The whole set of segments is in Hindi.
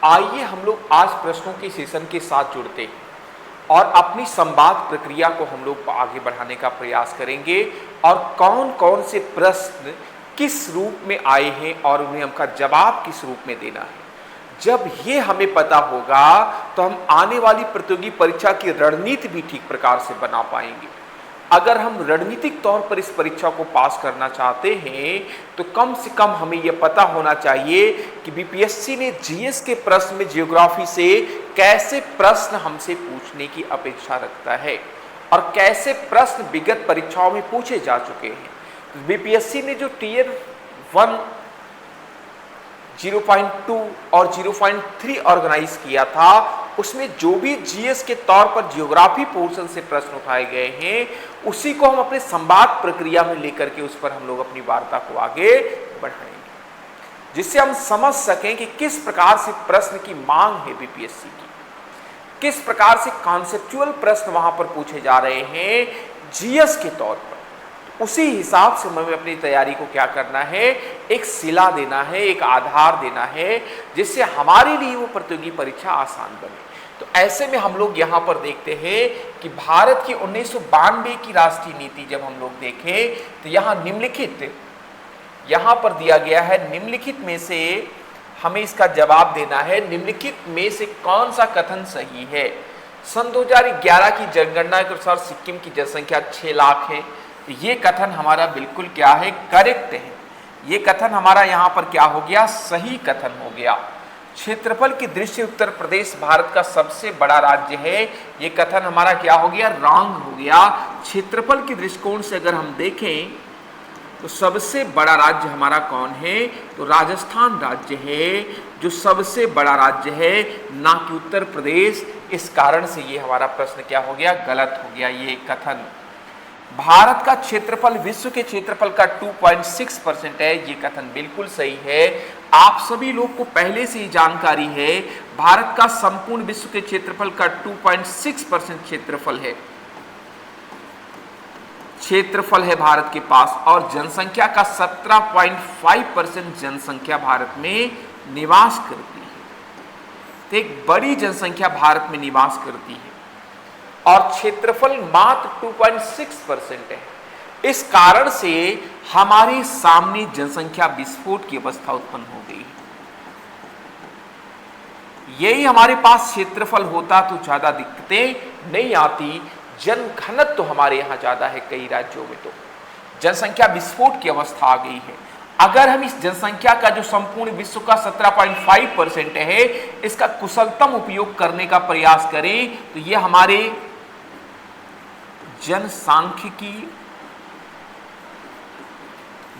आइए हम लोग आज प्रश्नों के सेशन के साथ जुड़ते हैं और अपनी संवाद प्रक्रिया को हम लोग आगे बढ़ाने का प्रयास करेंगे और कौन कौन से प्रश्न किस रूप में आए हैं और उन्हें हमका जवाब किस रूप में देना है। जब ये हमें पता होगा तो हम आने वाली प्रतियोगी परीक्षा की रणनीति भी ठीक प्रकार से बना पाएंगे। अगर हम रणनीतिक तौर पर इस परीक्षा को पास करना चाहते हैं तो कम से कम हमें यह पता होना चाहिए कि बीपीएससी ने जीएस के प्रश्न में ज्योग्राफी से कैसे प्रश्न हमसे पूछने की अपेक्षा रखता है और कैसे प्रश्न विगत परीक्षाओं में पूछे जा चुके हैं। तो बीपीएससी ने जो टियर 1 0.2 और 0.3 ऑर्गेनाइज किया था उसमें जो भी जीएस के तौर पर जियोग्राफी पोर्शन से प्रश्न उठाए गए हैं उसी को हम अपने संवाद प्रक्रिया में लेकर के उस पर हम लोग अपनी वार्ता को आगे बढ़ाएंगे, जिससे हम समझ सकें कि किस प्रकार से प्रश्न की मांग है बीपीएससी की, किस प्रकार से कॉन्सेप्चुअल प्रश्न वहां पर पूछे जा रहे हैं जीएस के तौर पर। उसी हिसाब से हमें अपनी तैयारी को क्या करना है, एक सिला देना है, एक आधार देना है, जिससे हमारे लिए वो प्रतियोगी परीक्षा आसान बने। तो ऐसे में हम लोग यहाँ पर देखते हैं कि भारत की 1992 की राष्ट्रीय नीति जब हम लोग देखें तो यहाँ निम्नलिखित यहाँ पर दिया गया है, निम्नलिखित में से हमें इसका जवाब देना है, निम्नलिखित में से कौन सा कथन सही है। सन 2011 की जनगणना के अनुसार सिक्किम की जनसंख्या 6 लाख है। ये कथन हमारा बिल्कुल क्या है, करेक्ट है। ये कथन हमारा यहाँ पर क्या हो गया, सही कथन हो गया। क्षेत्रफल की दृष्टि से उत्तर प्रदेश भारत का सबसे बड़ा राज्य है, ये कथन हमारा क्या हो गया, रॉन्ग हो गया। क्षेत्रफल के दृष्टिकोण से अगर हम देखें तो सबसे बड़ा राज्य हमारा कौन है, तो राजस्थान राज्य है जो सबसे बड़ा राज्य है, ना कि उत्तर प्रदेश। इस कारण से ये हमारा प्रश्न क्या हो गया, गलत हो गया ये कथन। भारत का क्षेत्रफल विश्व के क्षेत्रफल का 2.6% है, ये कथन बिल्कुल सही है। आप सभी लोग को पहले से ही जानकारी है भारत का संपूर्ण विश्व के क्षेत्रफल का 2.6% क्षेत्रफल है भारत के पास, और जनसंख्या का 17.5% जनसंख्या भारत में निवास करती है। तो एक बड़ी जनसंख्या भारत में निवास करती है और क्षेत्रफल मात्र 2.6% है। इस कारण से हमारे सामने जनसंख्या विस्फोट की अवस्था उत्पन्न हो गई। यही हमारे पास क्षेत्रफल होता तो ज्यादा दिक्कतें नहीं आती। जनघनत्व तो हमारे यहाँ ज्यादा है, कई राज्यों में तो जनसंख्या विस्फोट की अवस्था आ गई है। अगर हम इस जनसंख्या का जो संपूर्ण विश्व का 17.5% है, इसका कुशलतम उपयोग करने का प्रयास करें तो ये हमारे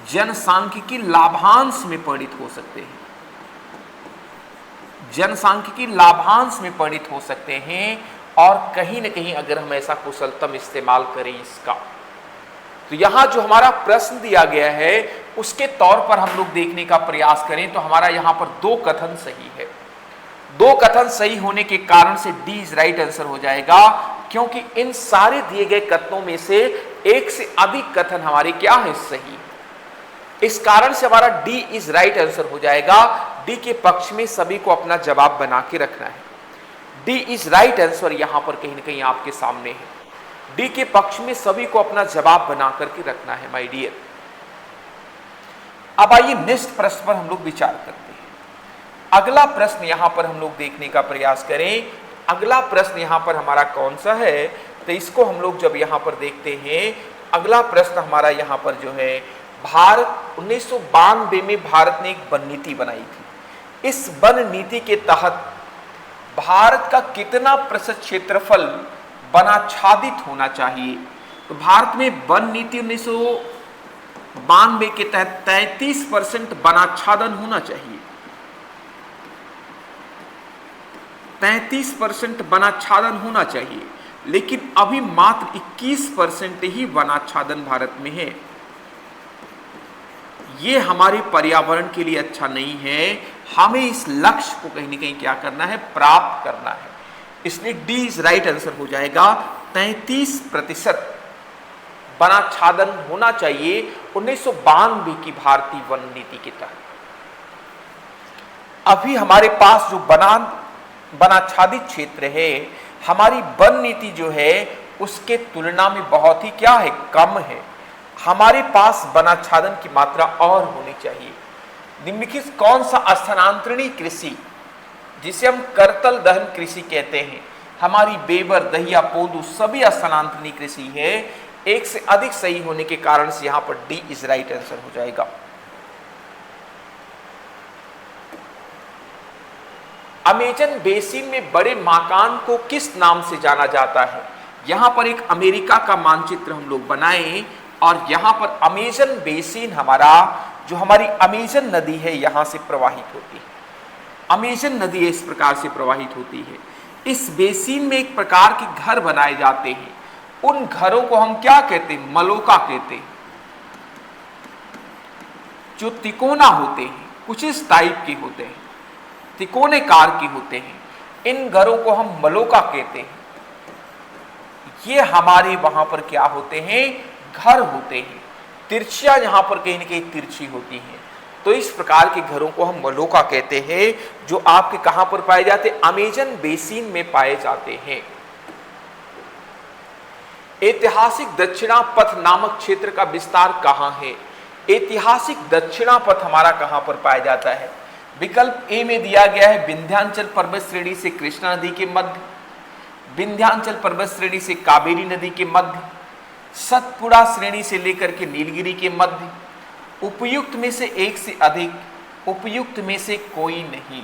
जनसांख्यिकी लाभांश में परिणत हो सकते हैं, जनसांख्यिकी लाभांश में परिणत हो सकते हैं। और कहीं ना कहीं अगर हम ऐसा कुशलतम इस्तेमाल करें इसका, तो यहां जो हमारा प्रश्न दिया गया है उसके तौर पर हम लोग देखने का प्रयास करें तो हमारा यहां पर 2 कथन सही है। 2 कथन सही होने के कारण से डी इज राइट आंसर हो जाएगा, क्योंकि इन सारे दिए गए कथनों में से एक से अधिक कथन हमारे क्या है, सही। इस कारण से हमारा डी इज राइट आंसर हो जाएगा। डी के पक्ष में सभी को अपना जवाब बना के रखना है। डी इज राइट आंसर यहां पर कहीं ना कहीं आपके सामने है। डी के पक्ष में सभी को अपना जवाब बना करके रखना है माय डियर। अब आइए नेक्स्ट प्रश्न पर हम लोग विचार करते हैं। अगला प्रश्न यहां पर हम लोग देखने का प्रयास करें। अगला प्रश्न यहां पर हमारा कौन सा है, तो इसको हम लोग जब यहां पर देखते हैं, अगला प्रश्न हमारा यहां पर जो है, भारत 1992 में भारत ने एक वन नीति बनाई थी। इस वन नीति के तहत भारत का कितना प्रतिशत क्षेत्रफल वनाच्छादित होना चाहिए। तो भारत में वन नीति 1992 के तहत 33% वनाच्छादन होना चाहिए। 33% वनाच्छादन होना चाहिए, लेकिन अभी मात्र 21% ही वनाच्छादन भारत में है। ये हमारे पर्यावरण के लिए अच्छा नहीं है। हमें इस लक्ष्य को कहीं ना कहीं क्या करना है, प्राप्त करना है। इसलिए डी इज राइट आंसर हो जाएगा। 33% वनाच्छादन होना चाहिए 1992 की भारतीय वन नीति के तहत। अभी हमारे पास जो वनाच्छादित क्षेत्र है, हमारी वन नीति जो है उसके तुलना में बहुत ही क्या है, कम है। हमारे पास वनाच्छादन की मात्रा और होनी चाहिए। निम्नलिखित कौन सा स्थानांतरणीय कृषि, जिसे हम करतल दहन कृषि कहते हैं, हमारी बेबर, दहिया, पोदू सभी स्थानांतरणीय कृषि है। एक से अधिक सही होने के कारण से यहां पर डी इज राइट आंसर हो जाएगा। अमेजन बेसिन में बड़े मकान को किस नाम से जाना जाता है? यहां पर एक अमेरिका का मानचित्र हम लोग बनाएं और यहां पर अमेजन बेसिन हमारा, जो हमारी अमेजन नदी है यहां से प्रवाहित होती है। अमेजन नदी इस प्रकार से प्रवाहित होती है। इस बेसिन में एक प्रकार के घर बनाए जाते हैं। उन घरों को हम क्या कहते हैं? मलोका कहते हैं, जो तिकोना होते हैं, कुछ इस टाइप के होते हैं, तिकोनेकार के होते हैं। इन घरों को हम मलोका कहते हैं। ये हमारे वहां पर क्या होते हैं? घर होते हैं। तिरछिया यहां पर कहीं न कहीं तिरछी होती हैं। तो इस प्रकार के घरों को हम मलोका कहते हैं, जो आपके कहां पर पाए जाते हैं? अमेजन बेसिन में पाए जाते हैं। ऐतिहासिक दक्षिणापथ नामक क्षेत्र का विस्तार कहां है? ऐतिहासिक दक्षिणापथ हमारा कहां पर पाया जाता है? विकल्प ए में दिया गया है विंध्याचल पर्वत श्रेणी से कृष्णा नदी के मध्य, विंध्याचल पर्वत श्रेणी से कावेरी नदी के मध्य, सतपुड़ा श्रेणी से लेकर के नीलगिरी के मध्य, उपयुक्त में से एक से अधिक, उपयुक्त में से कोई नहीं।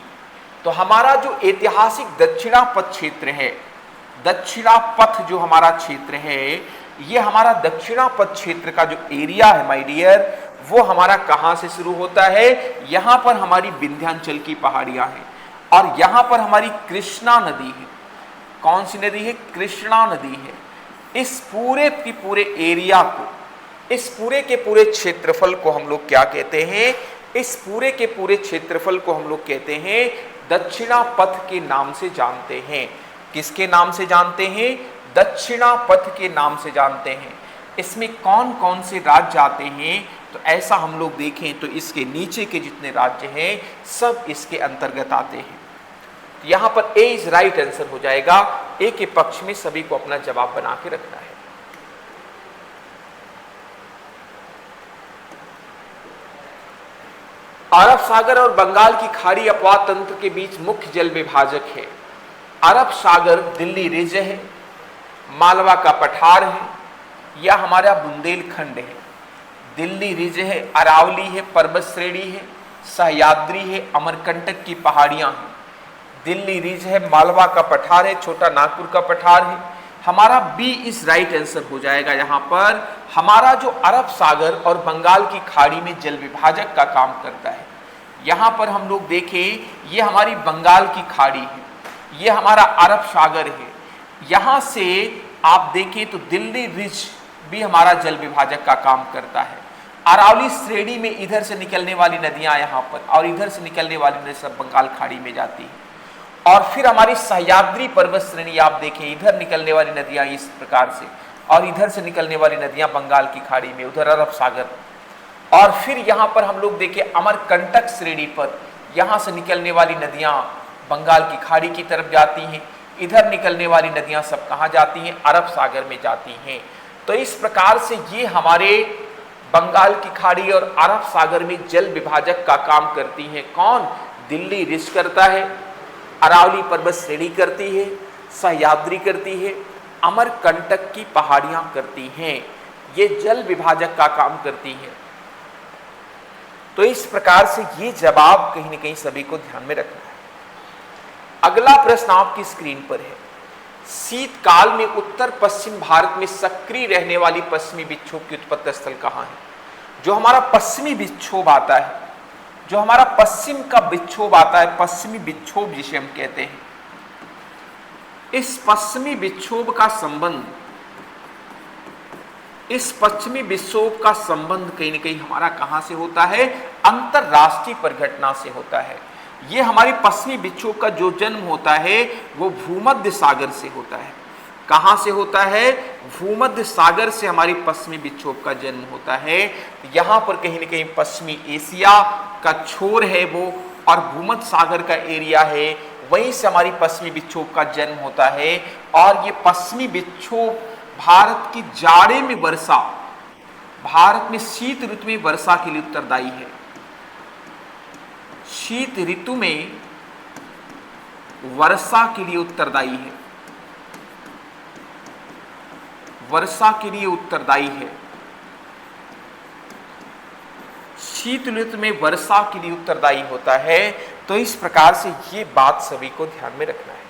तो हमारा जो ऐतिहासिक दक्षिणापथ क्षेत्र है, दक्षिणापथ जो हमारा क्षेत्र है, ये हमारा दक्षिणापथ क्षेत्र का जो एरिया है माय डियर, वो हमारा कहां से शुरू होता है? यहां पर हमारी विंध्याचल की पहाड़ियां हैं और यहां पर हमारी कृष्णा नदी है। कौन सी नदी है? कृष्णा नदी है। इस पूरे के पूरे एरिया को, इस पूरे के पूरे क्षेत्रफल को हम लोग क्या कहते हैं? इस पूरे के पूरे क्षेत्रफल को हम लोग कहते हैं दक्षिणापथ के नाम से जानते हैं। किसके नाम से जानते हैं? दक्षिणापथ के नाम से जानते हैं। इसमें कौन कौन से राज्य आते हैं? तो ऐसा हम लोग देखें तो इसके नीचे के जितने राज्य हैं सब इसके अंतर्गत आते हैं। यहां पर ए इज राइट आंसर हो जाएगा। ए के पक्ष में सभी को अपना जवाब बना के रखना है। अरब सागर और बंगाल की खाड़ी अपवाद तंत्र के बीच मुख्य जल विभाजक है। अरब सागर दिल्ली रिज है, मालवा का पठार है, या हमारा बुंदेलखंड है। दिल्ली रिज है, अरावली है, पर्वत श्रेणी है, सह्याद्री है, अमरकंटक की पहाड़ियां हैं। दिल्ली रिज है, मालवा का पठार है, छोटा नागपुर का पठार है। हमारा बी इस राइट आंसर हो जाएगा। यहाँ पर हमारा जो अरब सागर और बंगाल की खाड़ी में जल विभाजक का काम करता है। यहाँ पर हम लोग देखें, ये हमारी बंगाल की खाड़ी है, ये हमारा अरब सागर है। यहाँ से आप देखें तो दिल्ली रिज भी हमारा जल विभाजक का काम करता है। अरावली श्रेणी में इधर से निकलने वाली नदियां यहाँ पर और इधर से निकलने वाली नदी सब बंगाल खाड़ी में जाती है। और फिर हमारी सह्याद्री पर्वत श्रेणी आप देखें, इधर निकलने वाली नदियां इस प्रकार से और इधर से निकलने वाली नदियां बंगाल की खाड़ी में, उधर अरब सागर। और फिर यहाँ पर हम लोग देखें अमरकंटक श्रेणी पर, यहाँ से निकलने वाली नदियां बंगाल की खाड़ी की तरफ जाती हैं, इधर निकलने वाली नदियां सब कहाँ जाती हैं? अरब सागर में जाती हैं। तो इस प्रकार से ये हमारे बंगाल की खाड़ी और अरब सागर में जल विभाजक का काम करती हैं। कौन? दिल्ली रिज करता है, अरावली पर्वत श्रेणी करती है, सह्याद्री करती है, अमरकंटक की पहाड़ियां करती हैं। ये जल विभाजक का काम करती हैं। तो इस प्रकार से ये जवाब कहीं न कहीं सभी को ध्यान में रखना है। अगला प्रश्न आपकी स्क्रीन पर है। शीतकाल में उत्तर पश्चिम भारत में सक्रिय रहने वाली पश्चिमी विक्षोभ की उत्पत्ति स्थल कहाँ है? जो हमारा पश्चिमी विक्षोभ आता है, जो हमारा पश्चिम का विक्षोभ आता है, पश्चिमी विक्षोभ जिसे हम कहते हैं, इस पश्चिमी विक्षोभ का संबंध, इस पश्चिमी विक्षोभ का संबंध कहीं न कहीं हमारा कहां से होता है? अंतरराष्ट्रीय परिघटना से होता है। ये हमारी पश्चिमी विक्षोभ का जो जन्म होता है वो भूमध्य सागर से होता है। कहां से होता है? भूमध्य सागर से हमारी पश्चिमी विक्षोभ का जन्म होता है। यहां पर कहीं न कहीं पश्चिमी एशिया का छोर है वो और भूमध्य सागर का एरिया है, वहीं से हमारी पश्चिमी विक्षोभ का जन्म होता है। और ये पश्चिमी विक्षोभ भारत की जाड़े में वर्षा, भारत में शीत ऋतु में वर्षा के लिए उत्तरदायी है। शीत ऋतु में वर्षा के लिए उत्तरदायी है, वर्षा के लिए उत्तरदायी है। शीत ऋतु में वर्षा के लिए उत्तरदायी होता है। तो इस प्रकार से ये बात सभी को ध्यान में रखना है।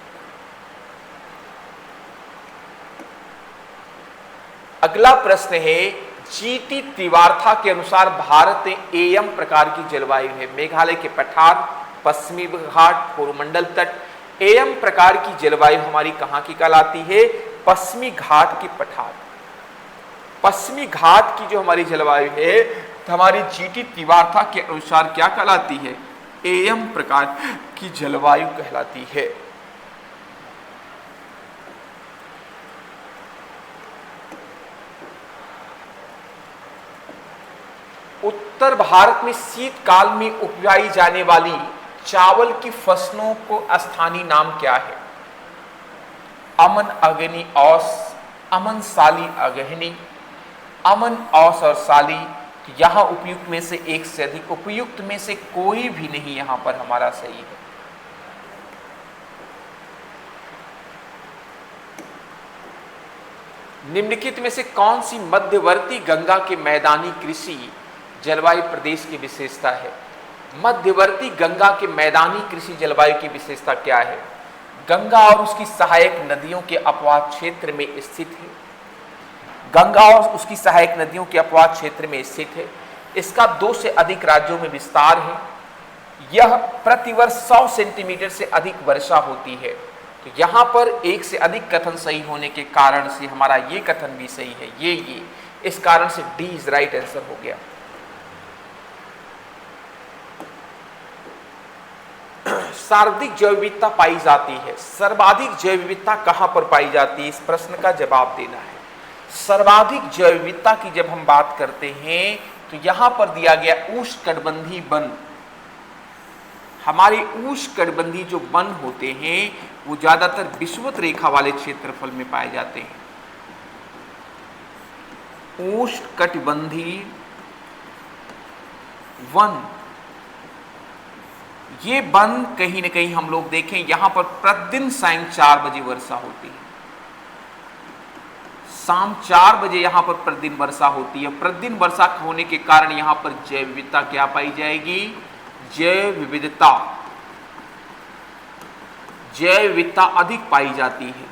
अगला प्रश्न है, जीटी त्रिवार्था के अनुसार भारत में एएम प्रकार की जलवायु है। मेघालय के पठार, पश्चिमी घाट, कोरोमंडल तट। एएम प्रकार की जलवायु हमारी कहां की कहलाती है? पश्चिमी घाट की पठार। पश्चिमी घाट की जो हमारी जलवायु है तो हमारी जीटी त्रिवार्था के अनुसार क्या कहलाती है? एएम प्रकार की जलवायु कहलाती है। उत्तर भारत में शीतकाल में उगाई जाने वाली चावल की फसलों को स्थानीय नाम क्या है? अमन, अगनी, औस, अमन, साली, अगहनी, अमन, औस और साली। तो यहां उपयुक्त में से एक से अधिक, उपयुक्त में से कोई भी नहीं यहां पर हमारा सही है। निम्नलिखित में से कौन सी मध्यवर्ती गंगा के मैदानी कृषि जलवायु प्रदेश की विशेषता है? मध्यवर्ती गंगा के मैदानी कृषि जलवायु की विशेषता क्या है? गंगा और उसकी सहायक नदियों के अपवाद क्षेत्र में स्थित है। गंगा और उसकी सहायक नदियों के अपवाद क्षेत्र में स्थित है। इसका 2 से अधिक राज्यों में विस्तार है। यह प्रतिवर्ष 100 सेंटीमीटर से अधिक वर्षा होती है। तो यहां पर एक से अधिक कथन सही होने के कारण से हमारा ये कथन भी सही है। ये इस कारण से डी इज राइट आंसर हो गया। सर्वाधिक जैव विविधता पाई जाती है। सर्वाधिक जैव विविधता कहां पर पाई जाती है? इस प्रश्न का जवाब देना है। सर्वाधिक जैव विविधता की जब हम बात करते हैं तो यहां पर दिया गया उष्णकटिबंधीय वन। हमारे उष्णकटिबंधीय जो वन होते हैं वो ज्यादातर विषुवत रेखा वाले क्षेत्रफल में पाए जाते हैं। उष्णकटिबंधीय वन, ये वन कहीं ना कहीं हम लोग देखें यहां पर प्रतिदिन सायं 4 बजे वर्षा होती है। शाम 4 बजे यहां पर प्रतिदिन वर्षा होती है। प्रतिदिन वर्षा होने के कारण यहां पर जैव विविधता क्या पाई जाएगी? जैव विविधता अधिक पाई जाती है।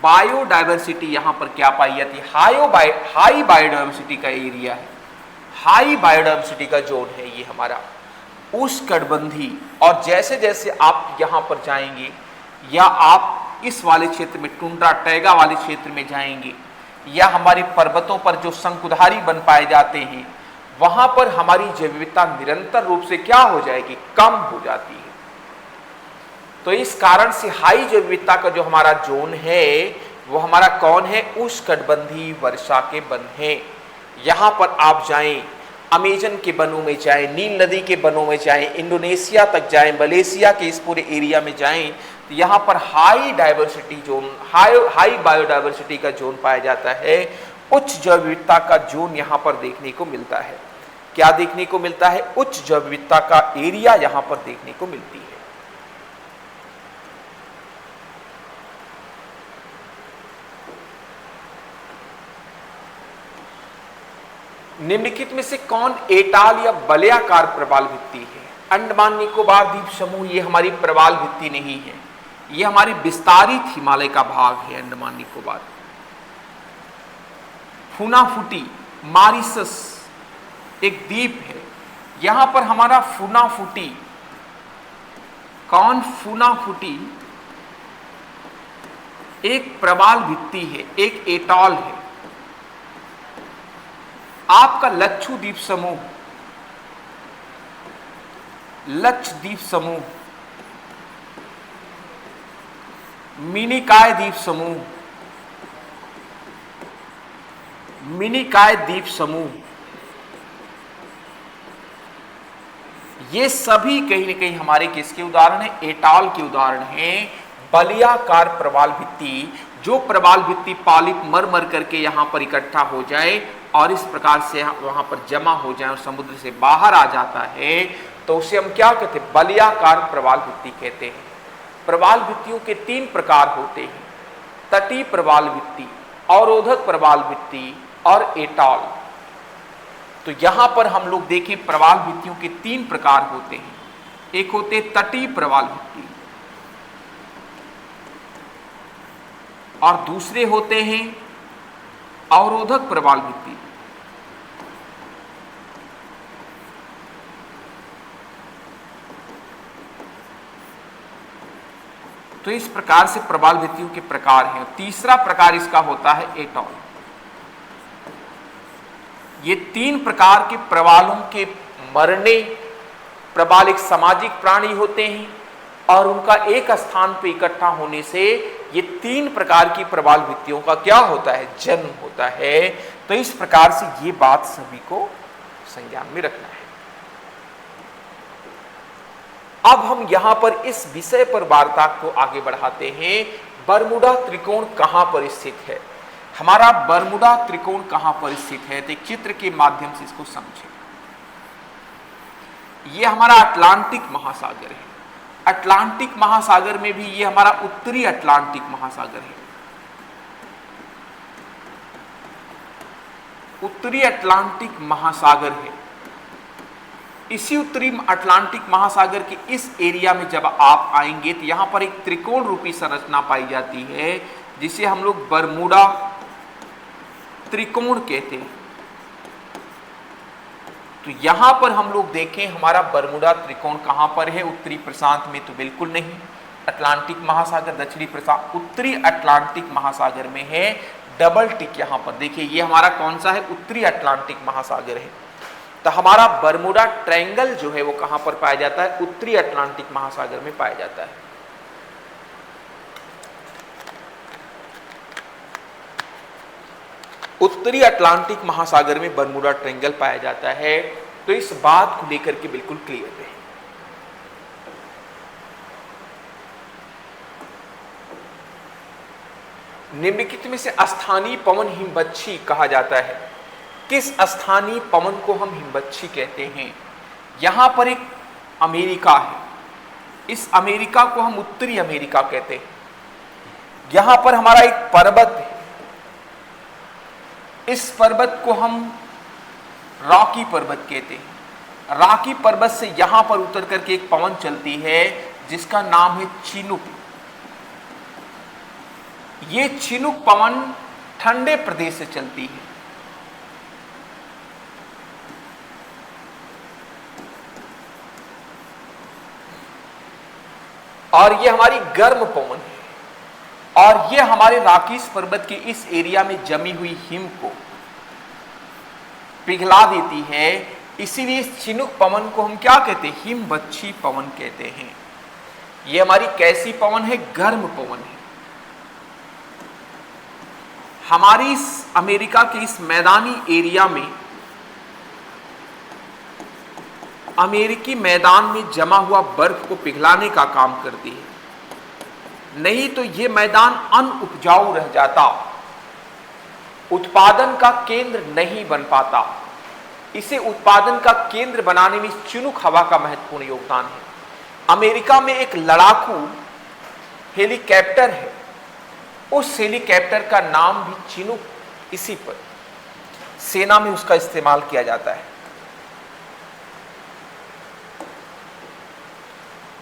बायोडायवर्सिटी यहां पर क्या पाई जाती है? हाई बायोडायवर्सिटी का एरिया है, हाई बायोडायवर्सिटी का जोन है ये हमारा उष्णकटिबंधीय। और जैसे जैसे आप यहां पर जाएंगे या आप इस वाले क्षेत्र में टुंड्रा टैगा वाले क्षेत्र में जाएंगे या हमारे पर्वतों पर जो शंकुधारी बन पाए जाते हैं वहां पर हमारी जैव विविधता निरंतर रूप से क्या हो जाएगी? कम हो जाती है। तो इस कारण से हाई जैव विविधता का जो हमारा जोन है वो हमारा कौन है? उष्णकटिबंधीय वर्षा के वन है। यहां पर आप जाएं, अमेजन के वनों में जाएं, नील नदी के वनों में जाएं, इंडोनेशिया तक जाएं, मलेशिया के इस पूरे एरिया में जाएं तो यहाँ पर high diversity zone, high biodiversity का जोन पाया जाता है। उच्च जैव विविधता का जोन यहाँ पर देखने को मिलता है। क्या देखने को मिलता है? उच्च जैव विविधता का एरिया यहाँ पर देखने को मिलती है। निम्नलिखित में से कौन एटाल या वलयाकार प्रवाल भित्ति है? अंडमान निकोबार द्वीप समूह ये हमारी प्रवाल भित्ति नहीं है, ये हमारी विस्तारित हिमालय का भाग है अंडमान निकोबार। फुनाफुटी मॉरिशस एक द्वीप है, यहां पर हमारा फुनाफुटी, कौन? फुनाफुटी एक प्रवाल भित्ति है, एक एटॉल है। आपका लक्षद्वीप समूह, लक्षद्वीप समूह, मिनिकॉय द्वीप समूह, मिनिकॉय द्वीप समूह, ये सभी कहीं न कहीं हमारे किसके उदाहरण है? एटॉल के उदाहरण हैं। बलियाकार प्रवाल भित्ति, जो प्रवाल भित्ति पॉलिप मर मर करके यहाँ पर इकट्ठा हो जाए और इस प्रकार से वहां पर जमा हो जाए और समुद्र से बाहर आ जाता है, तो उसे हम क्या कहते हैं? बलियाकार प्रवाल भित्ति कहते हैं। प्रवाल भित्तियों के 3 प्रकार होते हैं: तटीय प्रवाल भित्ति, अवरोधक प्रवाल भित्ति और एटॉल। तो यहां पर हम लोग देखें, प्रवाल भित्तियों के 3 प्रकार होते हैं। एक होते तटीय प्रवाल भित्ति और दूसरे होते हैं अवरोधक प्रवाल भित्ति। तो इस प्रकार से प्रवाल भित्तियों के प्रकार हैं। तीसरा प्रकार इसका होता है एटॉल। ये 3 प्रकार के प्रवालों के मरने, प्रवाल एक सामाजिक प्राणी होते हैं और उनका एक स्थान पर इकट्ठा होने से ये 3 प्रकार की प्रवाल भित्तियों का क्या होता है? जन्म होता है। तो इस प्रकार से ये बात सभी को संज्ञान में रखना है। अब हम यहां पर इस विषय पर वार्ता को आगे बढ़ाते हैं। बरमूडा त्रिकोण कहां पर स्थित है? हमारा बरमूडा त्रिकोण कहां पर स्थित है? तो एक चित्र के माध्यम से इसको समझें। ये हमारा अटलांटिक महासागर है। अटलांटिक महासागर में भी ये हमारा उत्तरी अटलांटिक महासागर है। उत्तरी अटलांटिक महासागर है। इसी उत्तरी अटलांटिक महासागर के इस एरिया में जब आप आएंगे तो यहां पर एक त्रिकोण रूपी संरचना पाई जाती है, जिसे हम लोग बरमूडा त्रिकोण कहते हैं। तो यहां पर हम लोग देखें, हमारा बरमूडा त्रिकोण कहां पर है? उत्तरी प्रशांत में तो बिल्कुल नहीं। अटलांटिक महासागर, दक्षिणी प्रशांत, उत्तरी अटलांटिक महासागर में है। डबल टिक यहां पर देखिए, ये हमारा कौन सा है? उत्तरी अटलांटिक महासागर है। तो हमारा बरमूडा ट्रायंगल जो है वो कहां पर पाया जाता है? उत्तरी अटलांटिक महासागर में पाया जाता है। उत्तरी अटलांटिक महासागर में बरमूडा ट्रायंगल पाया जाता है। तो इस बात को लेकर के बिल्कुल क्लियर है। निम्नलिखित में से स्थानीय पवन हिमबच्छी कहा जाता है। किस स्थानीय पवन को हम हिमबच्छी कहते हैं? यहां पर एक अमेरिका है। इस अमेरिका को हम उत्तरी अमेरिका कहते हैं। यहां पर हमारा एक पर्वत है। इस पर्वत को हम रॉकी पर्वत कहते हैं। रॉकी पर्वत से यहां पर उतर करके एक पवन चलती है जिसका नाम है चिनूक। ये चिनूक पवन ठंडे प्रदेश से चलती है। और ये हमारी गर्म पवन है और ये हमारे राकीस पर्वत के इस एरिया में जमी हुई हिम को पिघला देती है। इसीलिए इस चिनूक पवन को हम क्या कहते हैं? हिमबच्छी पवन कहते हैं। ये हमारी कैसी पवन है? गर्म पवन है। हमारी इस अमेरिका के इस मैदानी एरिया में, अमेरिकी मैदान में जमा हुआ बर्फ को पिघलाने का काम करती है। नहीं तो ये मैदान अनउपजाऊ रह जाता, उत्पादन का केंद्र नहीं बन पाता। इसे उत्पादन का केंद्र बनाने में चिनूक हवा का महत्वपूर्ण योगदान है। अमेरिका में एक लड़ाकू हेलीकॉप्टर है। उस हेलीकॉप्टर का नाम भी चिनूक, इसी पर सेना में उसका इस्तेमाल किया जाता है।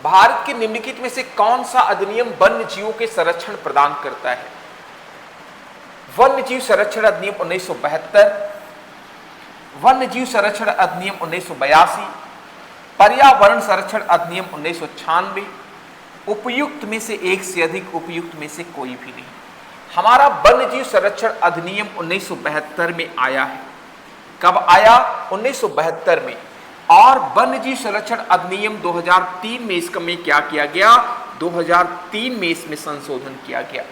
भारत के निम्नलिखित में से कौन सा अधिनियम वन्य जीवों के संरक्षण प्रदान करता है? वन्य जीव संरक्षण अधिनियम 1972, वन्य जीव संरक्षण अधिनियम 1982, पर्यावरण संरक्षण अधिनियम 1996। उपयुक्त में से एक से अधिक, उपयुक्त में से कोई भी नहीं। हमारा वन्य जीव संरक्षण अधिनियम 1972 में आया है। कब आया? 1972 में। और वन्य जीव संरक्षण अधिनियम 2003 में इसका में क्या किया गया? 2003 में इसमें संशोधन किया गया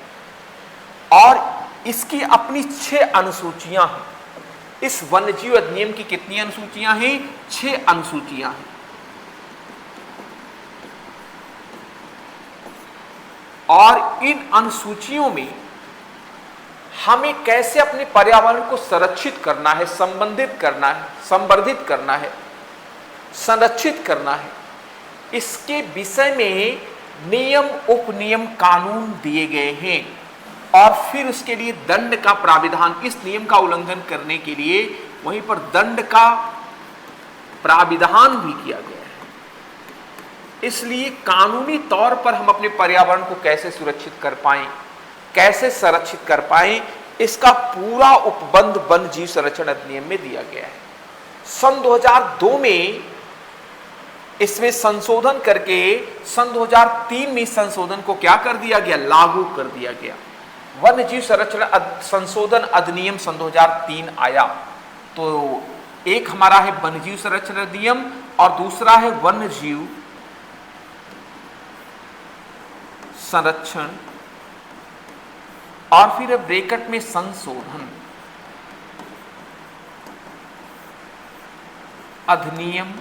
और इसकी अपनी 6 अनुसूचियां हैं। इस वन्य जीव अधिनियम की कितनी अनुसूचियां हैं? 6 अनुसूचियां हैं। और इन अनुसूचियों में हमें कैसे अपने पर्यावरण को संरक्षित करना है, संबंधित करना है, संवर्धित करना है, संरक्षित करना है, इसके विषय में नियम उपनियम कानून दिए गए हैं और फिर उसके लिए दंड का प्राविधान, इस नियम का उल्लंघन करने के लिए वहीं पर दंड का प्राविधान भी किया गया है। इसलिए कानूनी तौर पर हम अपने पर्यावरण को कैसे सुरक्षित कर पाएं, कैसे संरक्षित कर पाएं, इसका पूरा उपबंध वन जीव संरक्षण अधिनियम में दिया गया है। सन 2002 में इसमें संशोधन करके सन 2003 में संशोधन को क्या कर दिया गया, लागू कर दिया गया। वन जीव संरक्षण संशोधन अधिनियम सन 2003 आया। तो एक हमारा है वन जीव संरक्षण अधिनियम और दूसरा है वन जीव संरक्षण और फिर ब्रैकेट में संशोधन अधिनियम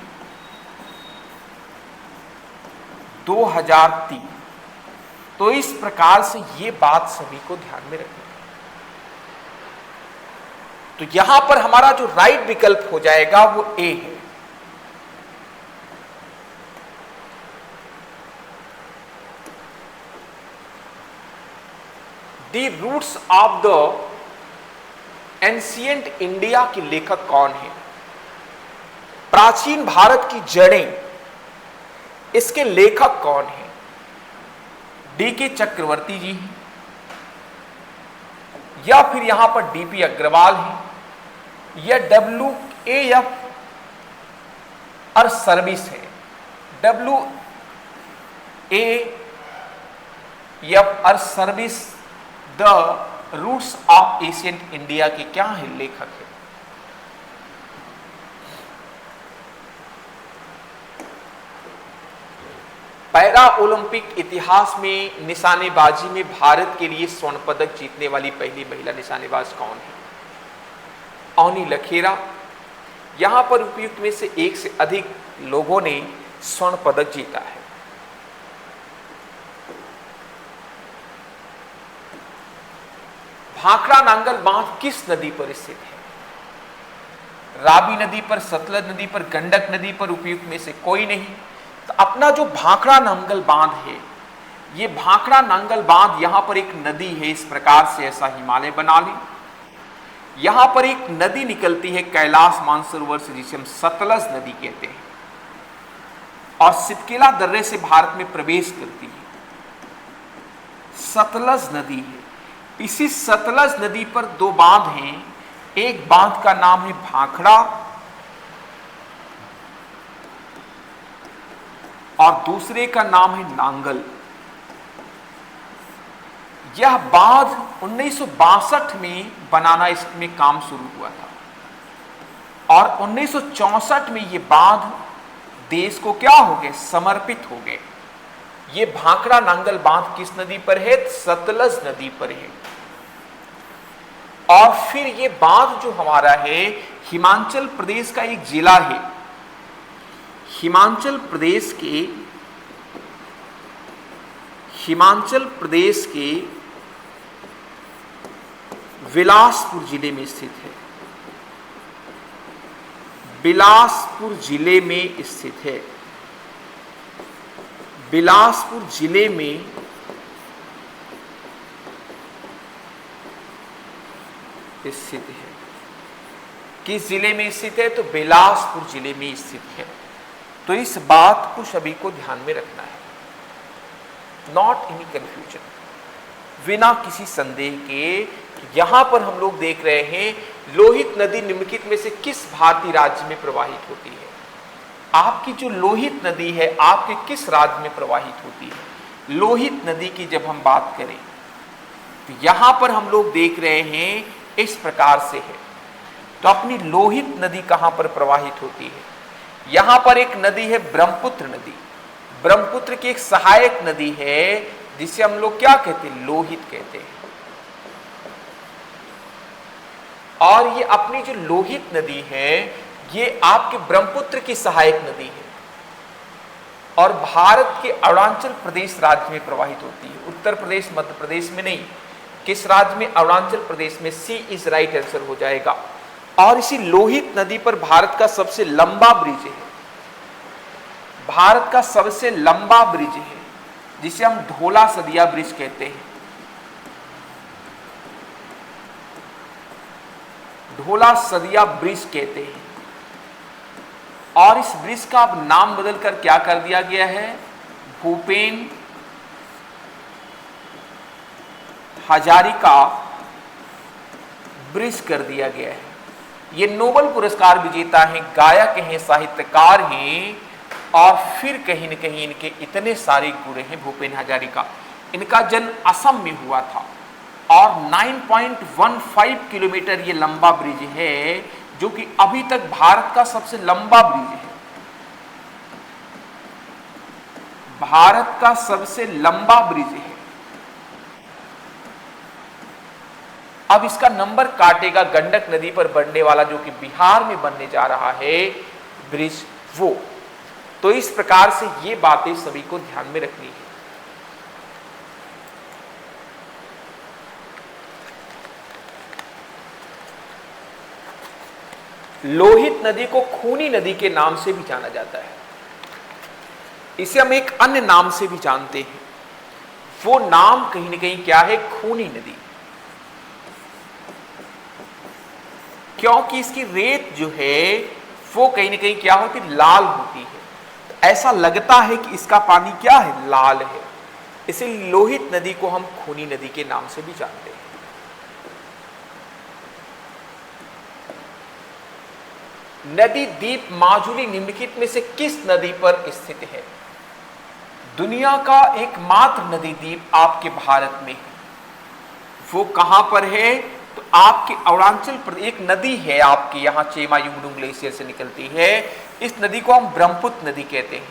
2003। तो इस प्रकार से ये बात सभी को ध्यान में रखनी है। तो यहां पर हमारा जो राइट विकल्प हो जाएगा वो ए है। The roots of the ancient India के लेखक कौन है? प्राचीन भारत की जड़ें, इसके लेखक कौन है? डी.के. चक्रवर्ती जी हैं या फिर यहां पर डी.पी. अग्रवाल हैं या W.A.F. सर्विस है। W.A.F. Service the roots of ancient India के क्या है, लेखक है? पैरा ओलंपिक इतिहास में निशानेबाजी में भारत के लिए स्वर्ण पदक जीतने वाली पहली महिला निशानेबाज कौन है? अवनी लखेरा। यहां पर उपयुक्त में से एक से अधिक लोगों ने स्वर्ण पदक जीता है। भाखड़ा नांगल बांध किस नदी पर स्थित है? रावी नदी पर, सतलज नदी पर, गंडक नदी पर? उपयुक्त में से कोई नहीं। तो अपना जो भाखड़ा नांगल बांध है, ये भाखड़ा नांगल बांध यहां पर एक नदी है, इस प्रकार से ऐसा हिमालय बना ली। यहां पर एक नदी निकलती है कैलाश मानसरोवर से, जिसे हम सतलज नदी कहते हैं और सिपकेला दर्रे से भारत में प्रवेश करती है। सतलज नदी है। इसी सतलज नदी पर दो बांध हैं। एक बांध का नाम है भाखड़ा और दूसरे का नाम है नांगल। यह बांध 1962 में बनाना, इसमें काम शुरू हुआ था और 1964 में ये बांध देश को क्या हो गए, समर्पित हो गए। ये भाखड़ा नांगल बांध किस नदी पर है? सतलज नदी पर है। और फिर ये बांध जो हमारा है, हिमाचल प्रदेश का एक जिला है। हिमाचल प्रदेश के बिलासपुर जिले में स्थित है। बिलासपुर जिले में स्थित है। बिलासपुर जिले में स्थित है। किस जिले में स्थित है? तो बिलासपुर जिले में स्थित है। तो इस बात को सभी को ध्यान में रखना है, नॉट एनी कंफ्यूजन, बिना किसी संदेह के। यहां पर हम लोग देख रहे हैं लोहित नदी निम्नलिखित में से किस भारतीय राज्य में प्रवाहित होती है? आपकी जो लोहित नदी है आपके किस राज्य में प्रवाहित होती है? लोहित नदी की जब हम बात करें तो यहां पर हम लोग देख रहे हैं इस प्रकार से है। तो अपनी लोहित नदी कहां पर प्रवाहित होती है? यहां पर एक नदी है ब्रह्मपुत्र नदी। ब्रह्मपुत्र की एक सहायक नदी है जिसे हम लोग क्या कहते हैं? लोहित कहते हैं। और ये अपनी जो लोहित नदी है ये आपके ब्रह्मपुत्र की सहायक नदी है और भारत के अरुणाचल प्रदेश राज्य में प्रवाहित होती है, उत्तर प्रदेश मध्य प्रदेश में नहीं। किस राज्य में? अरुणाचल प्रदेश में। सी इज राइट आंसर हो जाएगा। और इसी लोहित नदी पर भारत का सबसे लंबा ब्रिज है, भारत का सबसे लंबा ब्रिज है, जिसे हम ढोला सदिया ब्रिज कहते हैं। ढोला सदिया ब्रिज कहते हैं। और इस ब्रिज का अब नाम बदलकर क्या कर दिया गया है? भूपेन हजारिका ब्रिज कर दिया गया है। ये नोबेल पुरस्कार विजेता हैं, गायक हैं, साहित्यकार हैं, और फिर कहीं न कहीं इनके इतने सारे गुण हैं। भूपेन हजारिका, इनका जन्म असम में हुआ था और 9.15 किलोमीटर ये लंबा ब्रिज है, जो कि अभी तक भारत का सबसे लंबा ब्रिज है। भारत का सबसे लंबा ब्रिज है। अब इसका नंबर काटेगा गंडक नदी पर बनने वाला, जो कि बिहार में बनने जा रहा है ब्रिज, वो। तो इस प्रकार से ये बातें सभी को ध्यान में रखनी है। लोहित नदी को खूनी नदी के नाम से भी जाना जाता है। इसे हम एक अन्य नाम से भी जानते हैं। वो नाम कहीं न कहीं क्या है? खूनी नदी। क्योंकि इसकी रेत जो है वो कहीं न कहीं क्या होती? लाल होती है। तो ऐसा लगता है कि इसका पानी क्या है? लाल है। इसलिए लोहित नदी को हम खूनी नदी के नाम से भी जानते हैं। नदी द्वीप माजुली निम्नलिखित में से किस नदी पर स्थित है? दुनिया का एकमात्र नदी द्वीप आपके भारत में है। वो कहां पर है? तो आपके अरुणाचल प्रदेश एक नदी है आपके यहाँ, चेमा युंगडुंग ग्लेशियर से निकलती है। इस नदी को हम ब्रह्मपुत्र नदी कहते हैं।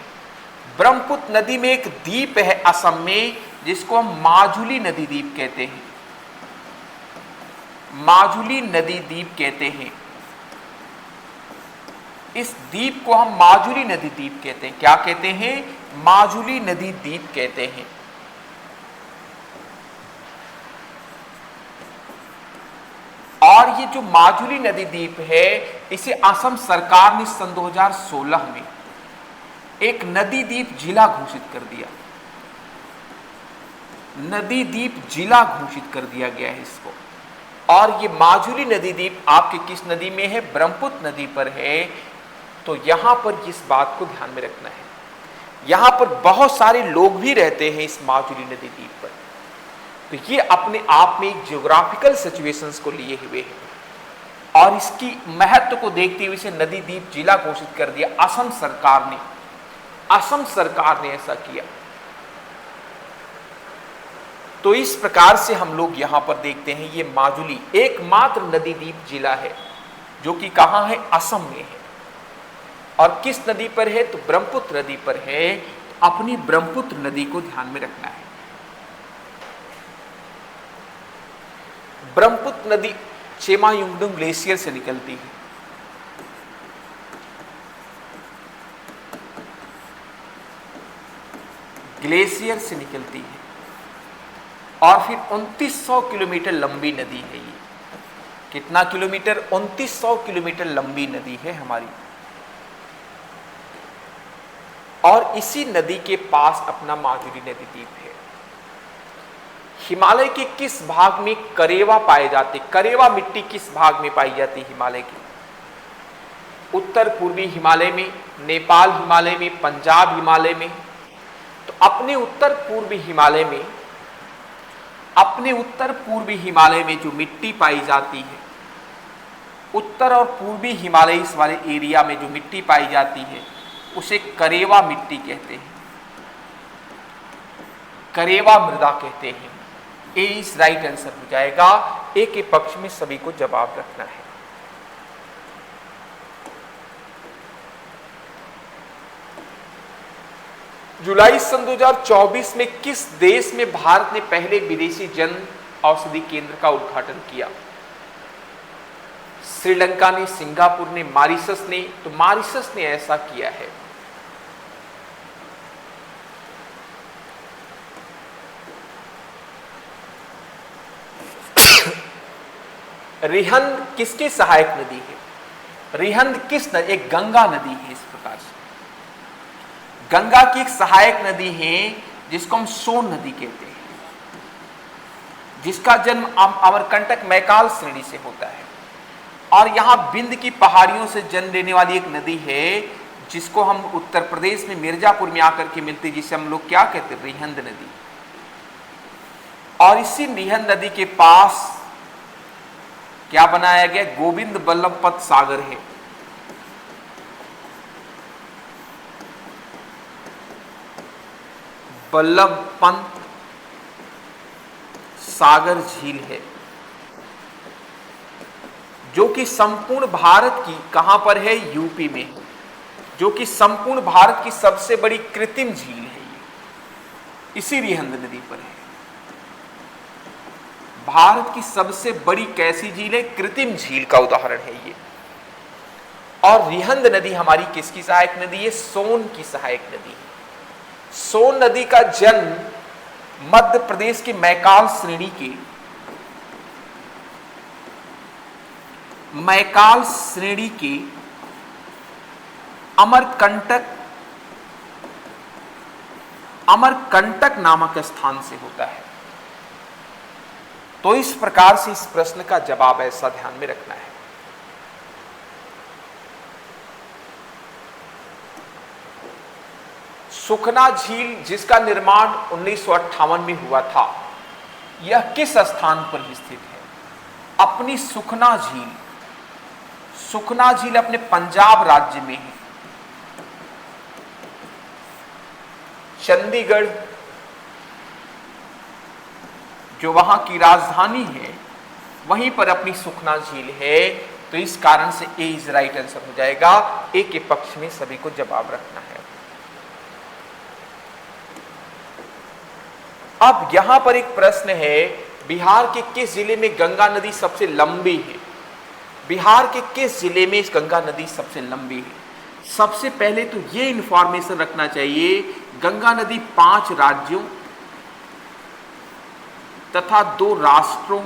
ब्रह्मपुत्र नदी में एक द्वीप है असम में, जिसको हम माजुली नदी द्वीप कहते हैं। माजुली नदी द्वीप कहते हैं। इस द्वीप को हम माजुली नदी द्वीप कहते हैं। क्या कहते हैं? माजुली नदी द्वीप कहते हैं। और ये जो माजुली नदी द्वीप है, इसे असम सरकार ने सन 2016 में एक नदी द्वीप जिला घोषित कर दिया। नदी द्वीप जिला घोषित कर दिया गया है इसको। और ये माजुली नदी द्वीप आपके किस नदी में है? ब्रह्मपुत्र नदी पर है। तो यहां पर इस बात को ध्यान में रखना है। यहां पर बहुत सारे लोग भी रहते हैं इस माजुली नदी द्वीप पर। तो ये अपने आप में एक जियोग्राफिकल सिचुएशंस को लिए हुए है। और इसकी महत्व को देखते हुए इसे नदी द्वीप जिला घोषित कर दिया असम सरकार ने। असम सरकार ने ऐसा किया। तो इस प्रकार से हम लोग यहां पर देखते हैं, ये माजुली एकमात्र नदी द्वीप जिला है, जो कि कहां है? असम में है। और किस नदी पर है? तो ब्रह्मपुत्र नदी पर है। अपनी ब्रह्मपुत्र नदी को ध्यान में रखना है। ब्रह्मपुत्र नदी चेमा युंगडुंग ग्लेशियर से निकलती है। ग्लेशियर से निकलती है और फिर 2900 किलोमीटर लंबी नदी है ये। कितना किलोमीटर? 2900 किलोमीटर लंबी नदी है हमारी। और इसी नदी के पास अपना माजुली नदी द्वीप है। हिमालय के किस भाग में करेवा पाए जाते? करेवा मिट्टी किस भाग में पाई जाती? हिमालय की उत्तर पूर्वी हिमालय में, नेपाल हिमालय में, पंजाब हिमालय में। तो अपने उत्तर पूर्वी हिमालय में, अपने उत्तर पूर्वी हिमालय में जो मिट्टी पाई जाती है, उत्तर और पूर्वी हिमालय वाले एरिया में जो मिट्टी पाई जाती है, उसे करेवा मिट्टी कहते हैं, करेवा मृदा कहते हैं। ए इस राइट आंसर हो जाएगा। ए के पक्ष में सभी को जवाब रखना है। जुलाई सन 2024 में किस देश में भारत ने पहले विदेशी जन औषधि केंद्र का उद्घाटन किया? श्रीलंका ने, सिंगापुर ने, मॉरिशस ने। तो मॉरिशस ने ऐसा किया है। रिहंद किसकी सहायक नदी है? रिहंद किस नदी? एक गंगा नदी है। इस प्रकार से गंगा की एक सहायक नदी है जिसको हम सोन नदी कहते हैं, जिसका जन्म अमरकंटक मैकाल श्रेणी से होता है। और यहां बिंद की पहाड़ियों से जन्म लेने वाली एक नदी है जिसको हम उत्तर प्रदेश में मिर्जापुर में आकर के मिलती, जिसे हम लोग क्या कहते हैं? रिहंद नदी। और इसी रिहंद नदी के पास क्या बनाया गया? गोविंद बल्लभ पंत सागर है। बल्लभ पंत सागर झील है जो कि संपूर्ण भारत की कहां पर है? यूपी में, जो कि संपूर्ण भारत की सबसे बड़ी कृत्रिम झील है। ये इसी रिहंद नदी पर है। भारत की सबसे बड़ी कैसी झील है? कृत्रिम झील का उदाहरण है ये। और रिहंद नदी हमारी किसकी सहायक नदी है? सोन की सहायक नदी है। सोन नदी का जन्म मध्य प्रदेश की मैकाल श्रेणी के अमरकंटक नामक स्थान से होता है। तो इस प्रकार से इस प्रश्न का जवाब ऐसा ध्यान में रखना है। सुखना झील जिसका निर्माण 1958 में हुआ था, यह किस स्थान पर स्थित है? अपनी सुखना झील अपने पंजाब राज्य में है। चंडीगढ़ जो वहां की राजधानी है, वहीं पर अपनी सुखना झील है। तो इस कारण से ए इज राइट आंसर हो जाएगा। ए के पक्ष में सभी को जवाब रखना है। अब यहां पर एक प्रश्न है, बिहार के किस जिले में गंगा नदी सबसे लंबी है? बिहार के किस जिले में इस गंगा नदी सबसे लंबी है? सबसे पहले तो ये इंफॉर्मेशन रखना चाहिए, गंगा नदी 5 राज्यों तथा 2 राष्ट्रों